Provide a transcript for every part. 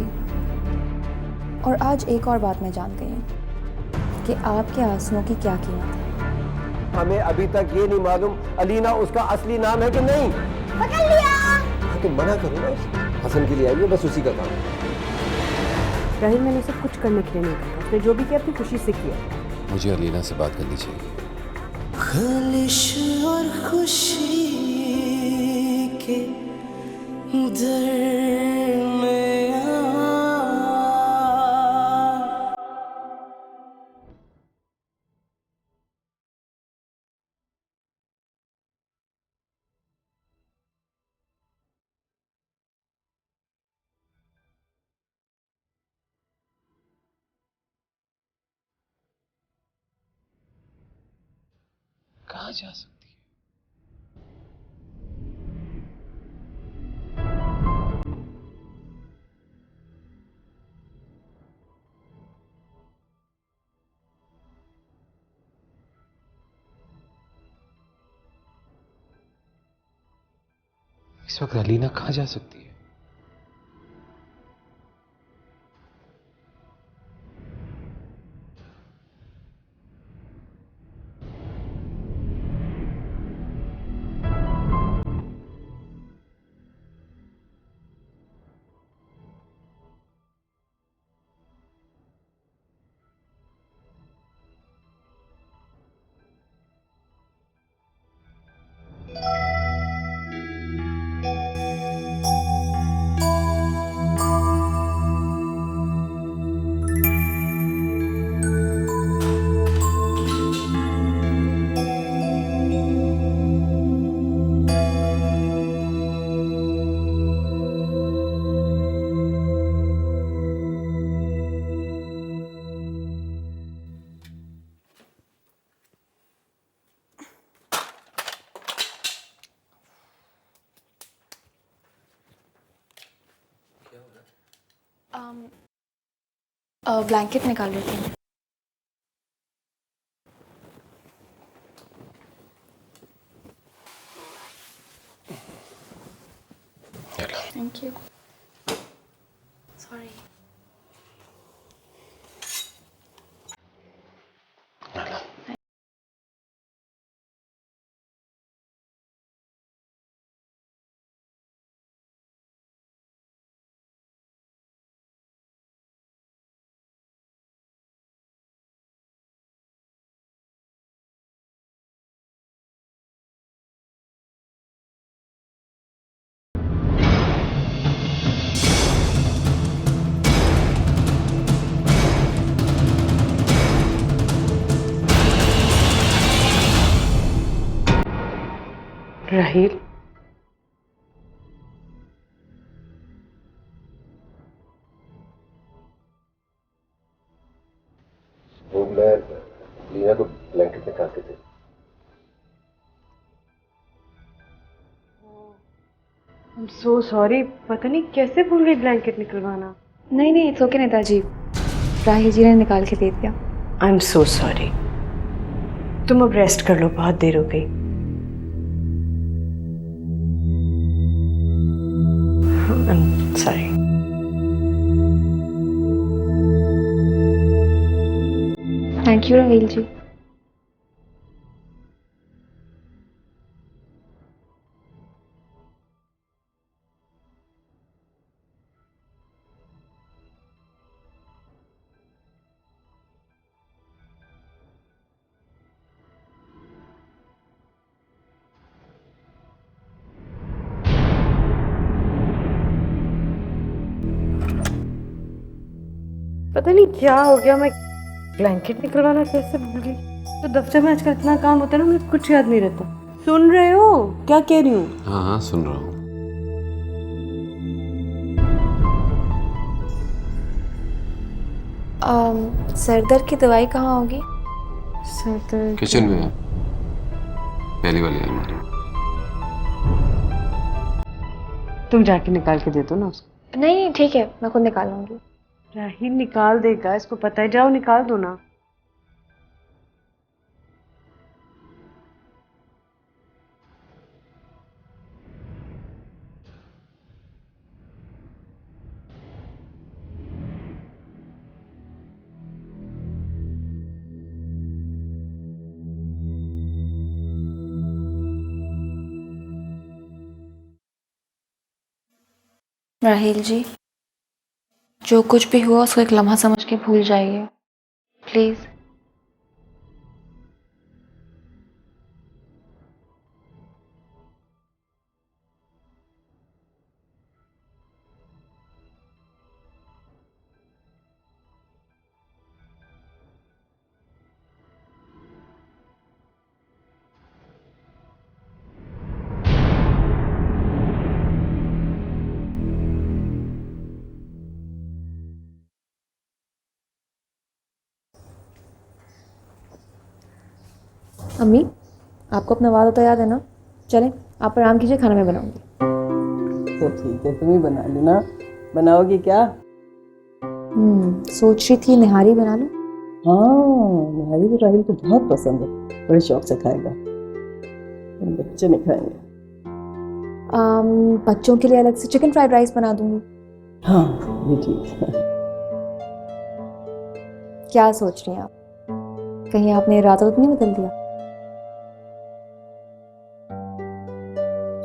थी। और आज एक और बात मैं जान गई हूँ कि आपके आंसुओं की क्या कीमत है। हमें अभी तक ये नहीं मालूम अलीना उसका असली नाम है कि नहीं। पकड़ लिया। हाँ तो मना करो ना, हसन के लिए आई है, बस उसी का काम है। राहिल, मैंने उसे कुछ करने के लिए नहीं कहा। उसने जो भी किया अपनी खुशी से किया। मुझे अलीना से बात करनी चाहिए। खलिश और खुशी के कहाँ जा सकती है? इस वक्त अलीना कहाँ जा सकती है? ब्लैंकेट निकाल लेती हूँ। Thank you. सॉरी। राहिल, वो मैं अलीना को ब्लैंकेट निकाल के दे। आई एम सो सॉरी। पता नहीं कैसे भूल गई ब्लैंकेट निकलवाना। नहीं नहीं, इट्स ओके नेताजी, राहिल जी ने निकाल के दे दिया। I am so sorry. तुम अब रेस्ट कर लो, बहुत देर हो गई। I am sorry. Thank you Rahil ji. पता नहीं क्या हो गया, मैं ब्लैंकेट निकलवाना कैसे भूल गई। तो दफ्तर में आजकल इतना काम होता है ना, मुझे कुछ याद नहीं रहता। सुन रहे हो क्या कह रही हूँ? हाँ हाँ, सुन रहा हूँ। सर दर्द की दवाई कहाँ होगी? सर दर्द किचन में है, पहली वाली अलमारी में। तुम जाके निकाल के दे दो ना उसको। नहीं नहीं ठीक है, मैं खुद निकाल लूंगी। राहिल निकाल देगा, इसको पता है। जाओ निकाल दो ना। राहिल जी, जो कुछ भी हुआ उसको एक लम्हा समझ के भूल जाइए प्लीज। अम्मी, आपको अपना वादा तो याद है ना? चलें, आप आराम कीजिए, खाना मैं बनाऊंगी। तो ठीक है, तुम ही बना लेना। बनाओगी क्या? सोच रही थी निहारी बना लूं। हाँ, निहारी तो राहिल को बहुत पसंद है, बड़े शौक से खाएगा। बच्चे नहीं खाएंगे। बच्चों के लिए अलग से चिकन फ्राइड राइस बना दूंगी। हाँ, ये ठीक है। क्या सोच रही हैं आप? कहीं आपने इरादा तो नहीं बदल दिया?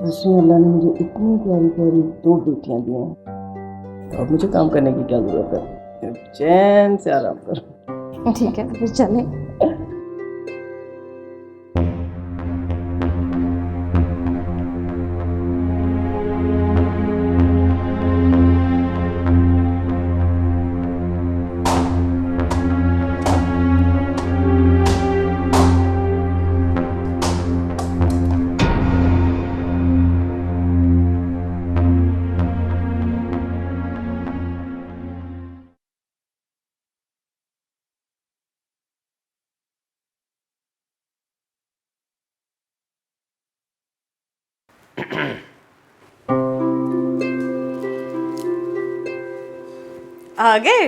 दूसरे अल्लाह ने मुझे इतनी प्यारी प्यारी 2 बेटियां दी हैं, अब मुझे काम करने की क्या जरूरत है? चैन से आराम करो। ठीक है, फिर चलें। आ गए?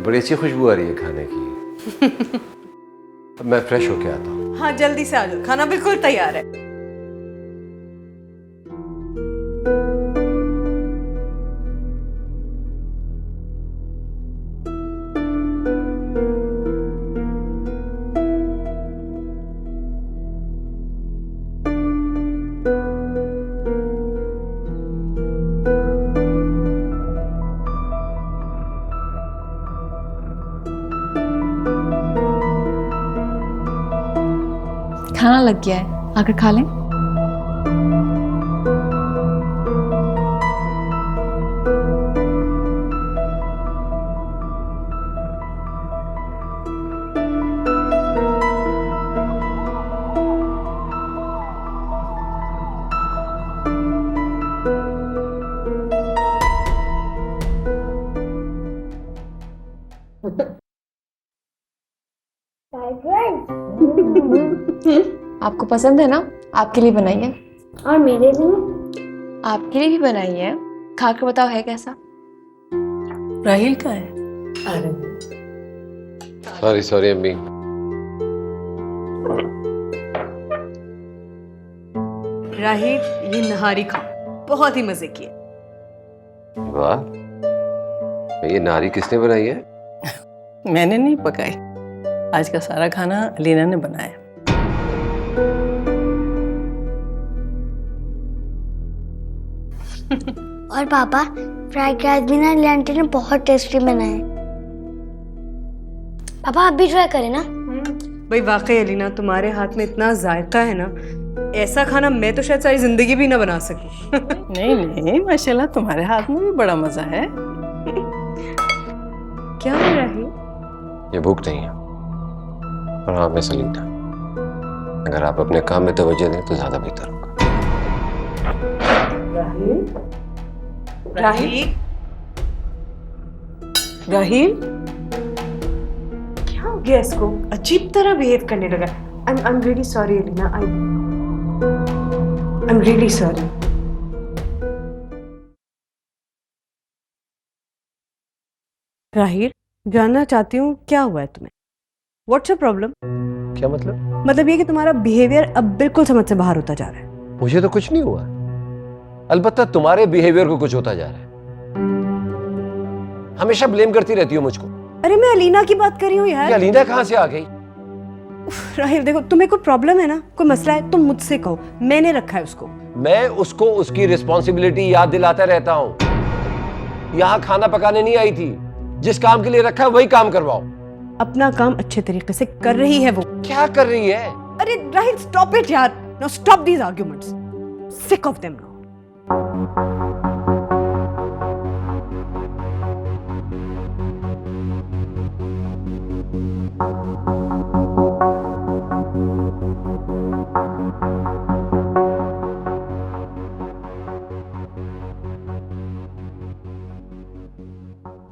बड़ी अच्छी खुशबू आ रही है खाने की। अब मैं फ्रेश होके आता हूँ। हाँ, जल्दी से आ जाओ, खाना बिल्कुल तैयार है। खाना लग गया है, आकर खा लें। आपको पसंद है ना? आपके लिए बनाई है। और मेरे लिए? आपके लिए भी बनाई है, खा कर बताओ है कैसा? राहिल का है? अरे सॉरी सॉरी अम्मी। राहिल, ये नहारी खा, बहुत ही मजे की है। वाह, ये नारी किसने बनाई है? मैंने नहीं पकाई, आज का सारा खाना अलीना ने बनाया। और पापा, फ्राइड राइस भी ना आंटी ने बहुत टेस्टी बनाए। पापा आप भी ट्राई करें ना। भाई वाकई अलीना, तुम्हारे हाथ में इतना जायका है ना, ऐसा खाना मैं तो शायद सारी जिंदगी भी ना बना सकूं। नहीं नहीं, माशाल्लाह तुम्हारे हाथ में भी बड़ा मजा है। क्या है राहिल? ये भूख नहीं है, और हाँ मैं सलीना, अगर आप अपने काम में तवज्जो दें तो ज्यादा बेहतर होगा। राहिल, राहिल, क्या हो गया इसको? अजीब तरह बिहेव करने लगा। I'm really sorry Alina, I'm really sorry। Rahil, जानना चाहती हूँ क्या हुआ है तुम्हें? What's your problem? क्या मतलब? मतलब ये कि तुम्हारा बिहेवियर अब बिल्कुल समझ से बाहर होता जा रहा है। मुझे तो कुछ नहीं हुआ, अलबत्ता तुम्हारे बिहेवियर को कुछ होता जा रहा है। हमेशा ब्लेम करती रहती हो मुझको। अरे मैं अलीना की बात कर रही हूँ यार। ये अलीना कहाँ से आ गई? राहिल देखो, तुम्हें कोई प्रॉब्लम है ना, कोई मसला है, तुम मुझसे कहो, मैंने रखा है उसको। मैं उसको उसकी रिस्पॉन्सिबिलिटी याद दिलाता रहता हूं। यहां खाना पकाने नहीं आई थी, जिस काम के लिए रखा है वही काम करवाओ। अपना काम अच्छे तरीके से कर रही है वो। क्या कर रही है? अरे राहिल, स्टॉप इट यार। Now stop these arguments. Sick of them now.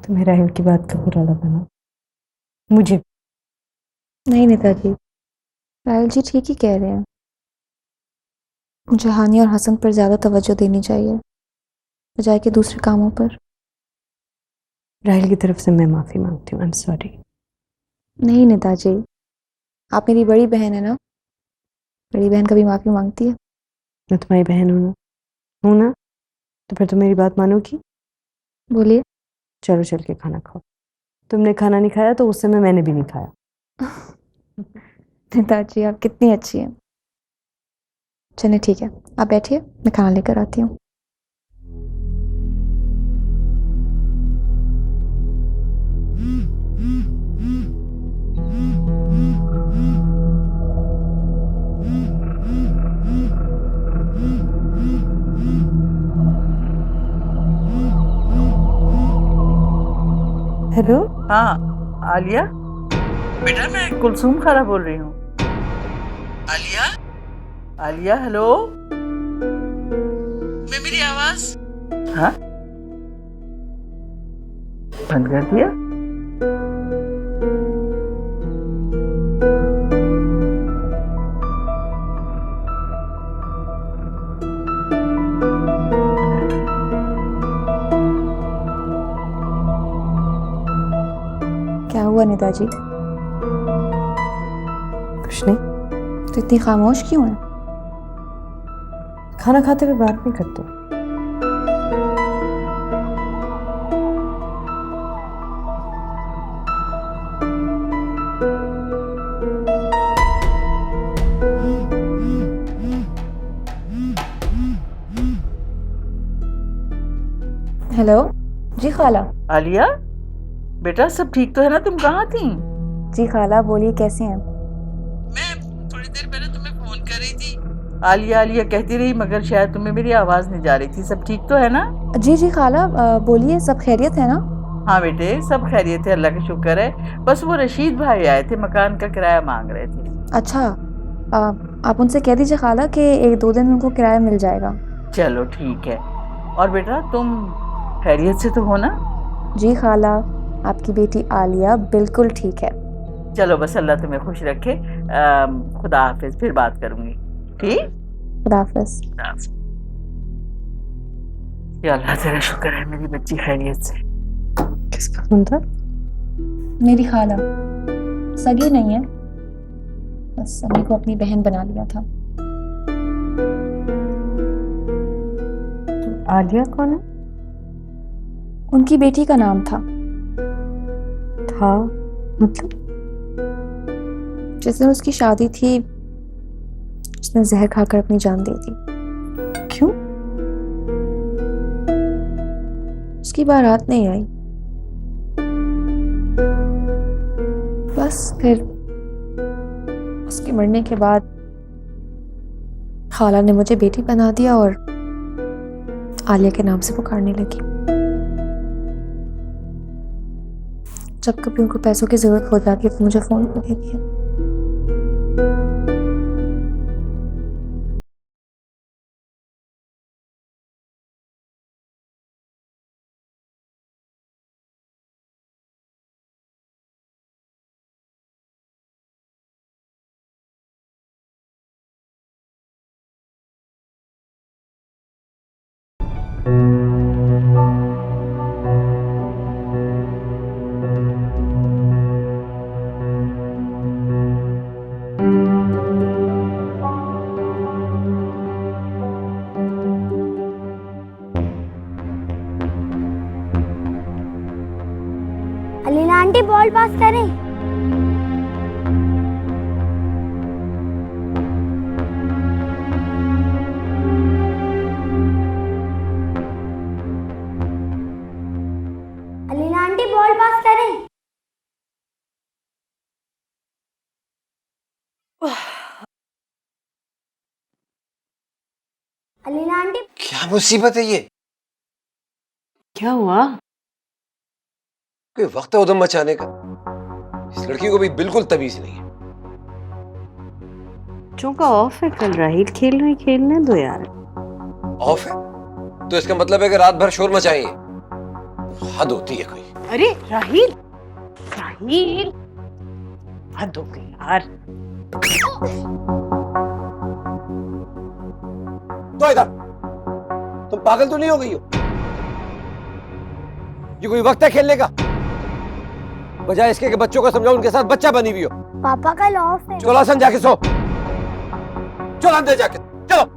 तुम्हें राहिल की बात का बुरा लगा ना? मुझे नहीं नेताजी, राहुल जी ठीक ही कह रहे हैं। मुझे हानि और हसन पर ज़्यादा तवज्जो देनी चाहिए बजाय के दूसरे कामों पर। राहिल की तरफ से मैं माफी मांगती हूँ। आई एम सॉरी। नहीं नेताजी, आप मेरी बड़ी बहन है ना, बड़ी बहन कभी माफ़ी मांगती है? मैं तुम्हारी बहन हूँ ना, तो फिर तुम मेरी बात मानोगी? बोलिए। चलो चल के खाना खाओ। तुमने खाना नहीं खाया तो उस समय मैंने भी नहीं खाया। नेताजी आप कितनी अच्छी हैं। चलिए ठीक है, आप बैठिए, मैं खाना लेकर आती हूँ। हेलो। हाँ आलिया, बेटा मैं कुलसुम खारा बोल रही हूँ। आलिया, आलिया हेलो, मैं मेरी आवाज हाँ बंद कर दिया? क्या हुआ नेताजी? कुछ नहीं। तो इतनी खामोश क्यों है? खाना खाते हुए बात नहीं करते। हेलो जी खाला। आलिया बेटा सब ठीक तो है ना? तुम कहाँ थी? जी खाला बोलिए, कैसे हैं? मैं थोड़ी देर पहले तुम्हें फोन कर रही थी। आलिया आलिया कहती रही मगर शायद तुम्हें मेरी आवाज नहीं जा रही थी। सब ठीक तो है ना? जी जी खाला, बोलिए, सब खैरियत है ना? हाँ बेटे सब खैरियत है, अल्लाह का शुक्र है। बस वो रशीद भाई आए थे, मकान का किराया मांग रहे थे। अच्छा, आप उनसे कह दीजिए खाला कि 1-2 दिन में उनको किराया मिल जाएगा। चलो ठीक है। और बेटा तुम खैरियत से तो हो ना? जी खाला, आपकी बेटी आलिया बिल्कुल ठीक है। चलो बस अल्लाह तुम्हें खुश रखे। खुदा हाफिज, फिर बात करूंगी। ठीक, खुदा हाफिज। या अल्लाह तेरा शुक्र है मेरी बच्ची खैरियत से। किसका फोन था? मेरी खाला, सगी नहीं है, बस अम्मी को अपनी बहन बना लिया था। आलिया कौन है? उनकी बेटी का नाम था। मतलब जिस दिन उसकी शादी थी उसने जहर खाकर अपनी जान दे दी। क्यों? उसकी बारात नहीं आई, बस फिर उसके मरने के बाद खाला ने मुझे बेटी बना दिया और आलिया के नाम से पुकारने लगी। जब कभी उनको पैसों की जरूरत हो जाती है तो मुझे फोन कर देती है। अलीना आंटी बॉल पास करें। पास करें? अलीना आंटी, क्या मुसीबत है ये? क्या हुआ? कोई वक्त है उधम मचाने का? इस लड़की को भी बिल्कुल तमीज नहीं है। बच्चों का ऑफ है कल, राहिल खेल रहे, खेलने दो यार। ऑफ है तो इसका मतलब है कि रात भर शोर मचाएंगे। हद होती है कोई। अरे राहिल, राहिल, हद हो गई यार। तो इधर, तुम पागल तो नहीं हो गई हो? ये कोई वक्त है खेलने का? बजाय इसके कि बच्चों को समझाओ, उनके साथ बच्चा बनी हुई हो। पापा कल ऑफ है। चलो हसन जाके सो, चलो अंदर जाके चलो।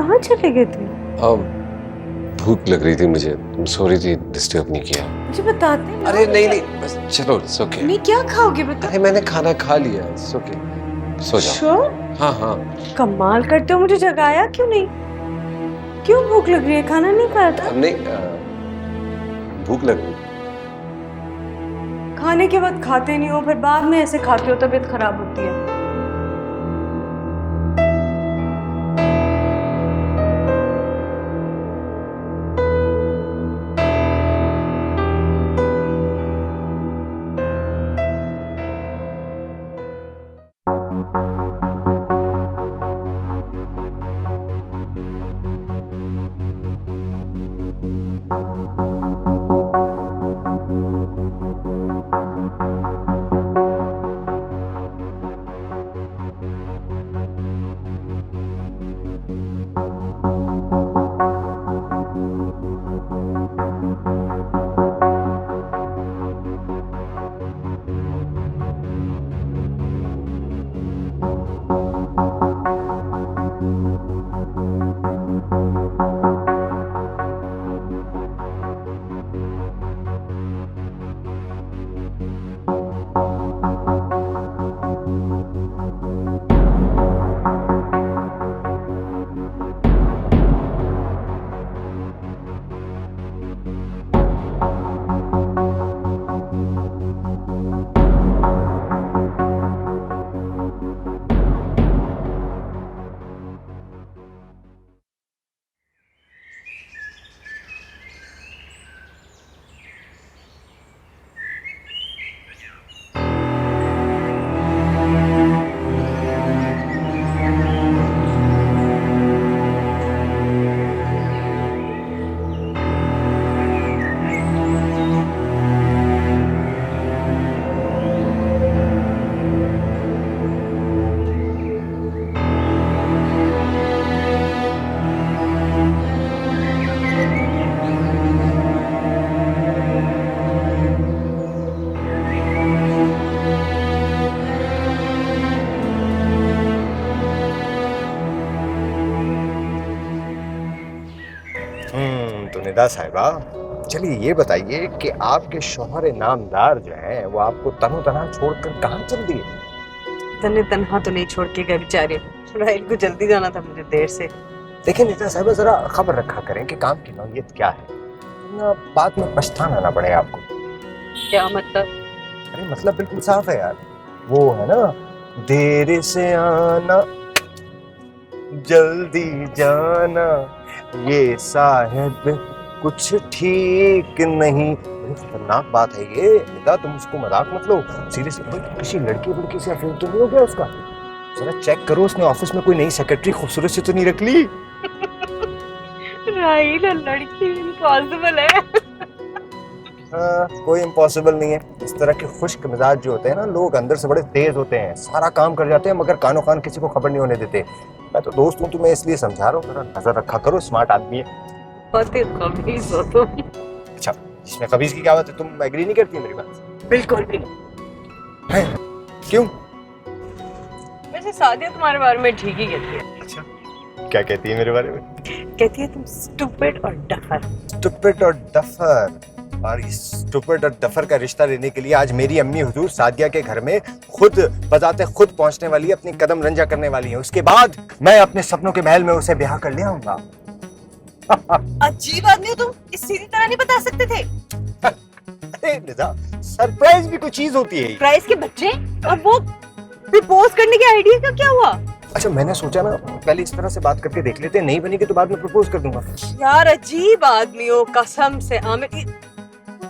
कहाँ चले गए थे? अब भूख लग रही थी मुझे, सॉरी थी डिस्टर्ब नहीं किया। मुझे बताते ना। अरे नहीं नहीं बस चलो, इट्स ओके। नहीं, क्या खाओगे बता। अरे मैंने खाना खा लिया, इट्स ओके, सो जाओ। श्योर? हाँ हाँ। कमाल करते हो, मुझे जगाया क्यों नहीं? क्यों भूख लग रही है? खाना नहीं खाया था? नहीं भूख लग रही। खाने के बाद खाते नहीं हो, फिर बाद में ऐसे खाते हो, तबीयत खराब होती है। तो निदा साहिबा, चलिए ये बताइए कि आपके शौहर नामदार जो हैं वो आपको तनो तना छोड़कर कहाँ चल दिए? तने तन्हा तो नहीं छोड़ के गए बेचारे। राहिल को जल्दी जाना था, मुझे देर से। देखिए निदा साहिबा, जरा खबर रखा करें कि काम की नौयत क्या है, ना बाद में पछताना ना पड़े आपको। क्या मतलब? अरे मतलब बिल्कुल साफ है यार, वो है ना, देर से आना जल्दी जाना, ये साहिब कुछ ठीक नहीं। बड़ी खतरनाक बात है ये निदा, तुम उसको मजाक मत लो, सीरियसली। किसी लड़की से अफेयर तो नहीं हो गया उसका? जरा चेक करो, उसने ऑफिस में कोई नई सेक्रेटरी खूबसूरत से तो नहीं रख ली? राहिल और लड़की इम्पॉसिबल है। कोई इम्पॉसिबल नहीं है। इस तरह के खुश्क मिजाज जो होते हैं ना लोग, अंदर से बड़े तेज होते हैं, सारा काम कर जाते हैं मगर कानो कान किसी को खबर नहीं होने देते। मैं तो दोस्त हूँ, तुम्हें इसलिए समझा रहा हूँ, जरा नजर रखा करो, स्मार्ट आदमी है। खबीज हो तुम। अच्छा, इसमें खबीज की क्या बात है? तुम एग्री नहीं करती मेरी बात से? बिल्कुल भी नहीं। है? क्यों? वैसे सादिया तुम्हारे बारे में ठीक ही कहती है। अच्छा, क्या कहती है मेरे बारे में? कहती है तुम स्टूपिड और डफर। स्टूपिड और डफर? और इस स्टूपिड और डफर का रिश्ता लेने के लिए आज मेरी अम्मी हुजूर सादिया के घर में खुद बजाते खुद पहुंचने वाली है, अपनी कदम रंजा करने वाली है। उसके बाद मैं अपने सपनों के महल में उसे ब्याह कर ले आऊंगा। अजीब आदमी हो तुम, इस सीधी तरह नहीं बता सकते थे। अरे निदा, सरप्राइज भी कोई चीज होती है। प्राइस के बच्चे, और वो प्रपोज करने के आइडिया का क्या हुआ? अच्छा, मैंने सोचा ना पहले इस तरह से बात करके देख लेते हैं, नहीं बनेगी तो बाद में प्रपोज कर दूंगा। यार अजीब आदमी हो कसम से आमिर,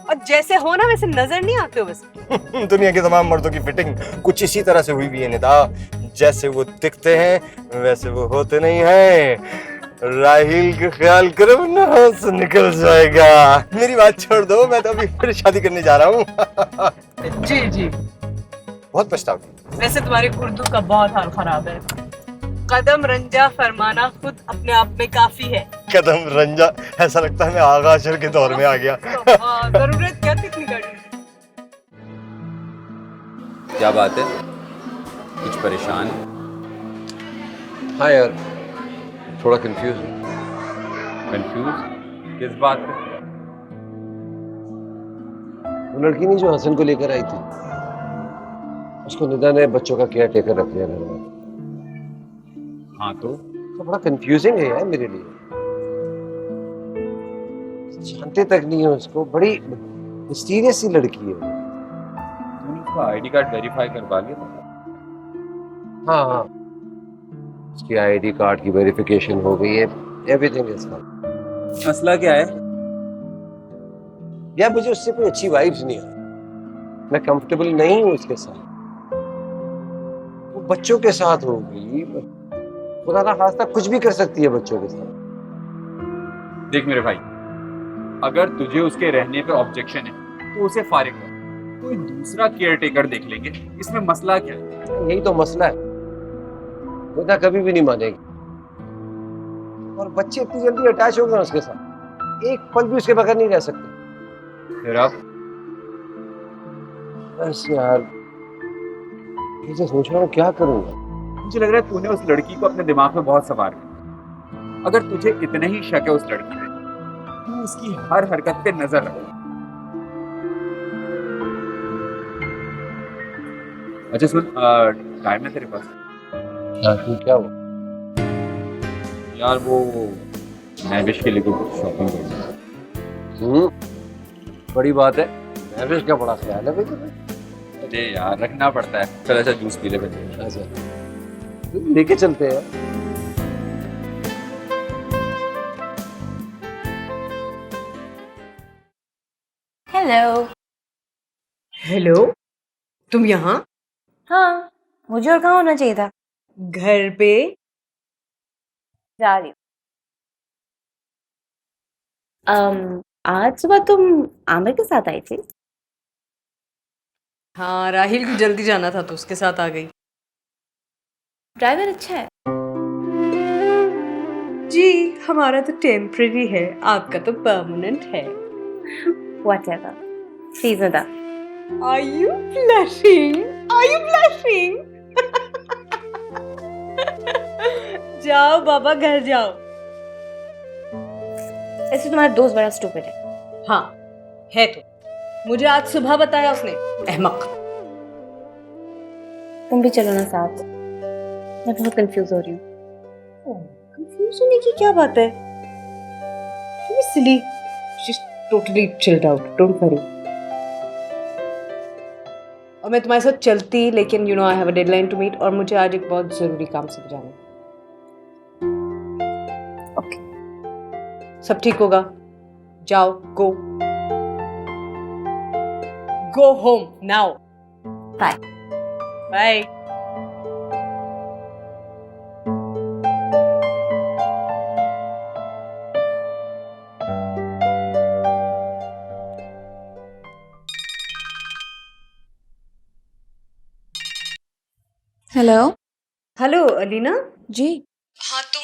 और जैसे हो ना वैसे नजर नहीं आते हो वैसे। दुनिया के तमाम मर्दों की फिटिंग कुछ इसी तरह से हुई हुई है निदा, जैसे वो दिखते हैं वैसे वो होते नहीं हैं। राहिल का ख्याल करो ना से निकल जाएगा। मेरी बात छोड़ दो, मैं तो अभी फिर शादी करने जा रहा हूँ। जी जी, बहुत पछताओगी। वैसे तुम्हारी उर्दू का बहुत हाल खराब है। कदम रंजा फरमाना खुद अपने आप में काफी है। कदम रंजा, ऐसा लगता है मैं आगा अशर के दौर में आ गया। जरूरत क्या थी इतनी गाड़ी? क्या बात है, कुछ परेशान है? हाँ यार, थोड़ा कंफ्यूज हूँ। कंफ्यूज किस बात पे? वो लड़की नहीं जो हसन को लेकर आई थी, उसको निदा ने बच्चों का केयर टेकर रख लिया घर में। हाँ तो बड़ा कंफ्यूजिंग है यार मेरे लिए। जानते तक नहीं है उसको, बड़ी मिस्टीरियस सी लड़की है। तूने उसका आईडी कार्ड वेरीफाई करवा लिया था? हाँ हाँ, उसकी आईडी कार्ड की वेरिफिकेशन हो गई है, एवरीथिंग इज फाइन। मसला क्या है? यार मुझे उससे कोई अच्छी वाइब्स नहीं आ रही, मैं कंफर्टेबल नहीं हूँ उसके साथ। वो बच्चों के साथ होगी, खुदा ना खास्ता कुछ भी कर सकती है बच्चों के साथ। देख मेरे भाई, अगर तुझे उसके रहने पे ऑब्जेक्शन है तो उसे फारिग कर, कोई दूसरा केयर टेकर देख लेंगे। इसमें मसला क्या है? यही तो मसला है, खुदा कभी भी नहीं मानेगी। और बच्चे इतनी जल्दी अटैच हो गए उसके साथ, एक पल भी उसके बगैर नहीं रह सकते। फिर अब बस यार, मुझे सोच रहा हूँ क्या करूँगा। मुझे लग रहा है तूने उस लड़की को अपने दिमाग में बहुत सवार किया। अगर तुझे इतना ही शक है उस लड़की पे, तू उसकी हर हरकत पे नजर रख। अच्छा सुन, टाइम है तेरे पास? क्या हुआ? यार वो महविश के लिए कुछ शॉपिंग करनी है। बड़ी बात है, महविश का बड़ा ख्याल है भाई तुम्हें। अरे यार रखना पड़ता है। चल अच्छा जूस पी ले पहले। अच्छा लेके चलते हैं। हेलो। हेलो, तुम यहाँ? हाँ, मुझे और कहाँ होना चाहिए था? घर पे। जा रही हूँ। आज सुबह तुम आमिर के साथ आई थी? हाँ, राहिल को जल्दी जाना था तो उसके साथ आ गई। ड्राइवर अच्छा है? जी, हमारा तो टेम्परेरी है, आपका तो परमानेंट है। Whatever. Please Nida. Are you blushing? Are you blushing? जाओ बाबा, घर जाओ। ऐसे तुम्हारा दोस्त बड़ा स्टूपिड है। हाँ, है तो। मुझे आज सुबह बताया उसने, अहमक। तुम भी चलो ना साथ। मैं बहुत कंफ्यूज हो रही हूँ। कंफ्यूज होने की क्या बात है? सिली, she's totally chilled out. Don't worry. और मैं तुम्हारे साथ चलती, लेकिन you know I have a deadline to meet और मुझे आज एक बहुत जरूरी काम से जाना है। Okay. सब ठीक होगा। जाओ, go. Go home now. Bye. Bye. Hello. Hello Alina. जी। हाँ, तुम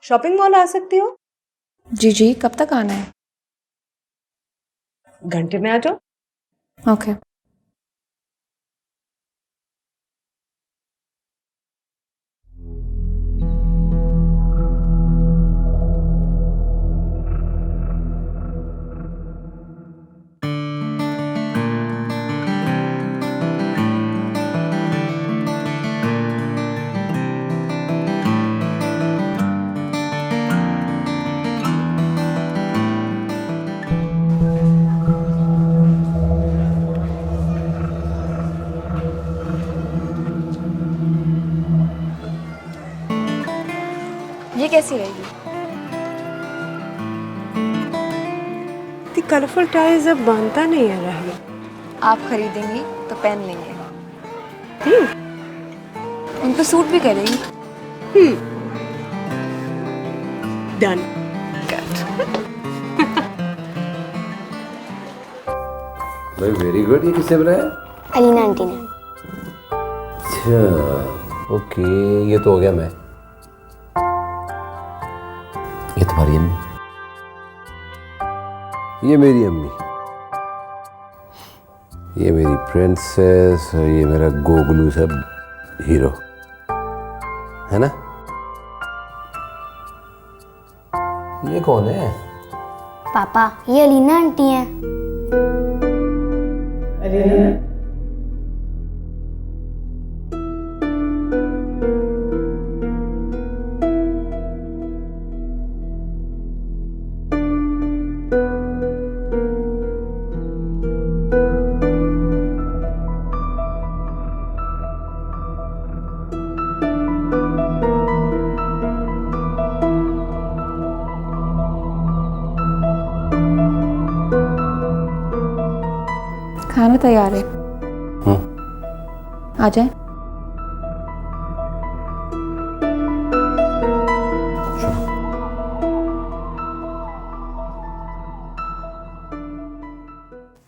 शॉपिंग मॉल आ सकती हो? जी जी, कब तक आना है? घंटे में आ जाओ। ओके। ये कैसी रहेगी? दी कलरफुल टाइज अब बनता नहीं है राहिल। आप खरीदेंगी तो पहन लेंगे। उन पे सूट भी करेगी। डन। भाई वेरी गुड। ये किसने बनाया? अलीना आंटी ने। अच्छा ओके, ये तो हो गया। मैं ये तुम्हारी अम्मी, ये मेरी अम्मी, ये मेरी प्रिंसेस और ये मेरा गोगलू सब हीरो है ना। ये कौन है? पापा, ये अलीना आंटी हैं। खाना तैयार है, आ जाए।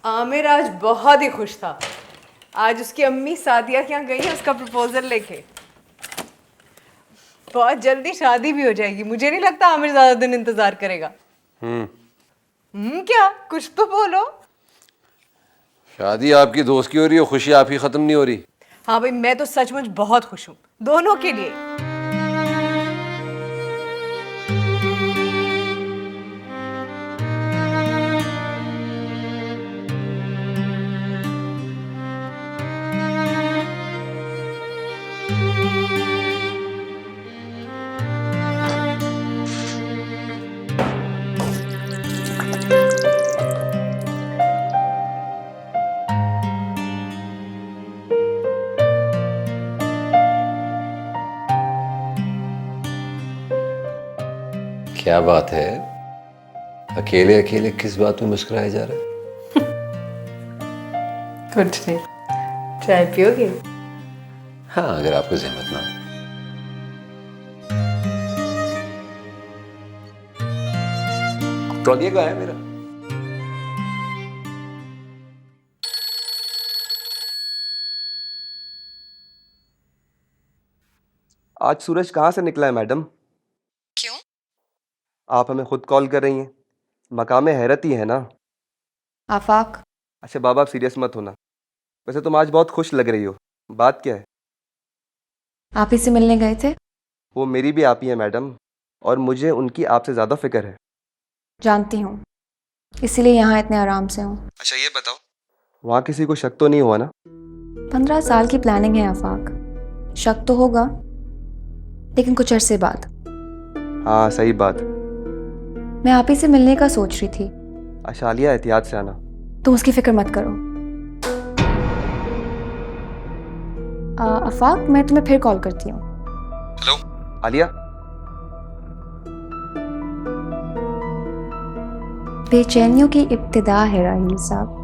आमिर आज बहुत ही खुश था। आज उसकी अम्मी सादिया के यहाँ गई है उसका प्रपोजल लेके। बहुत जल्दी शादी भी हो जाएगी। मुझे नहीं लगता आमिर ज्यादा दिन इंतजार करेगा। क्या? कुछ तो बोलो। शादी आपकी दोस्त की हो रही है, खुशी आप ही खत्म नहीं हो रही। हाँ भाई, मैं तो सचमुच बहुत खुश हूँ दोनों के लिए। क्या बात है, अकेले अकेले किस बात में मुस्कुराए जा रहे हैं? कुछ नहीं। चाय पियोगे? हाँ, अगर आपको जहमत ना हो। ट्रॉली का है मेरा। आज सूरज कहाँ से निकला है मैडम? क्यों? आप हमें खुद कॉल कर रही हैं। मकाम हैरत ही है ना। आफाक, अच्छा बाबा, आप सीरियस मत होना। वैसे तुम आज बहुत खुश लग रही हो, बात क्या है? आप ही से मिलने गए थे? वो मेरी भी आप ही है मैडम, और मुझे उनकी आपसे ज़्यादा फिक्र है। जानती हूँ, इसीलिए यहाँ इतने आराम से हूँ। अच्छा ये बताओ, वहाँ किसी को शक तो नहीं हुआ ना? 15 साल की प्लानिंग है आफाक। शक तो होगा, लेकिन कुछ अरसे बाद। हाँ सही बात। मैं आप ही से मिलने का सोच रही थी। अच्छा आलिया, एहतियात से आना। तुम उसकी फिक्र मत करो। आफाक, मैं तुम्हें फिर कॉल करती हूँ। हेलो आलिया। बेचैनियों की इब्तिदा है राहिल साहब।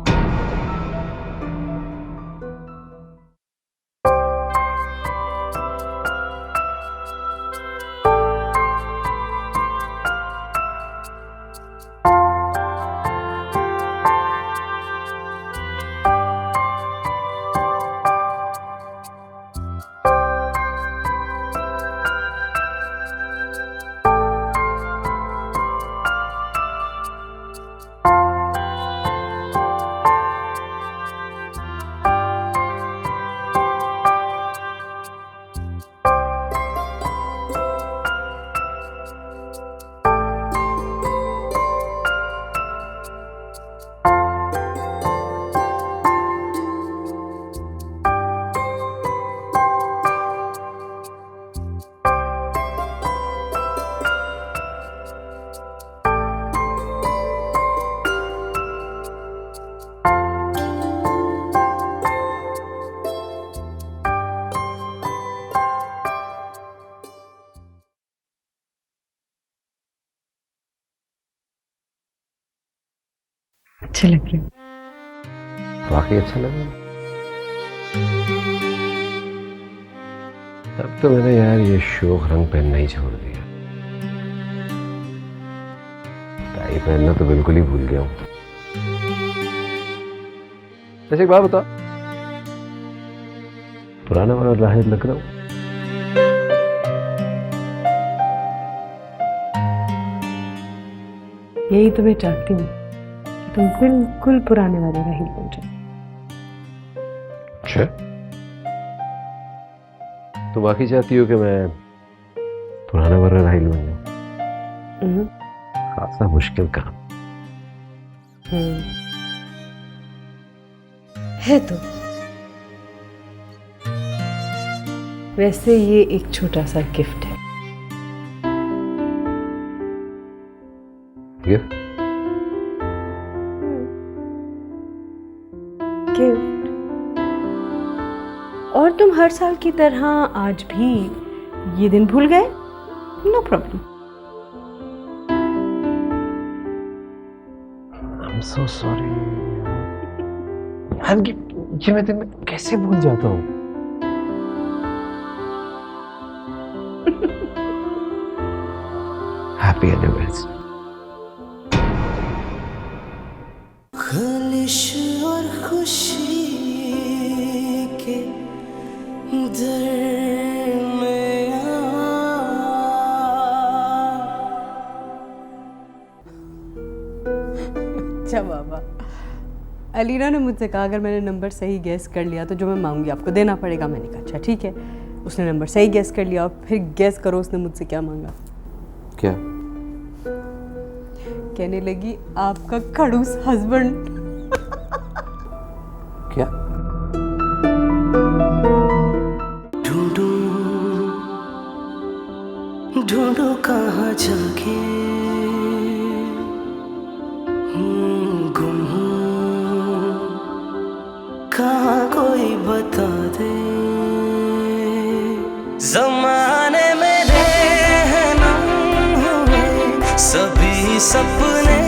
अच्छे लग रहे हो। वाकई अच्छा लगा। तब तो मैंने यार ये शोक रंग पहनना ही छोड़ दिया। टाई पहनना तो बिल्कुल ही भूल गया हूँ। वैसे एक बात बता, पुराना वाला राहिल लग रहा हूँ? यही तो मैं चाहती हूँ, तुम बिल्कुल पुराने वाले राहिल बन जाओ। अच्छा, तो बाकी चाहती हो कि मैं पुराना वाला राहिल बन जाऊं? सा मुश्किल काम है तो। वैसे ये एक छोटा सा गिफ्ट है। गिफ्ट? गिफ्ट। और तुम हर साल की तरह आज भी ये दिन भूल गए? No problem. I am so sorry यार, ये मैं दिन में कैसे भूल जाता हूँ। Happy anniversary. खलिश और खुशी के अच्छा बाबा, अलीना ने मुझसे कहा अगर मैंने नंबर सही गैस कर लिया तो जो मैं मांगूंगी आपको देना पड़ेगा। मैंने कहा अच्छा ठीक है। उसने नंबर सही गैस कर लिया और फिर गैस करो उसने मुझसे क्या मांगा। क्या? कहने लगी आपका खड़ूस हस्बैंड। क्या? ढूंढूं ढूंढूं कहाँ जाके, गुम हूँ कहाँ कोई बता दे। जमाने में रहना हुए सभी सपने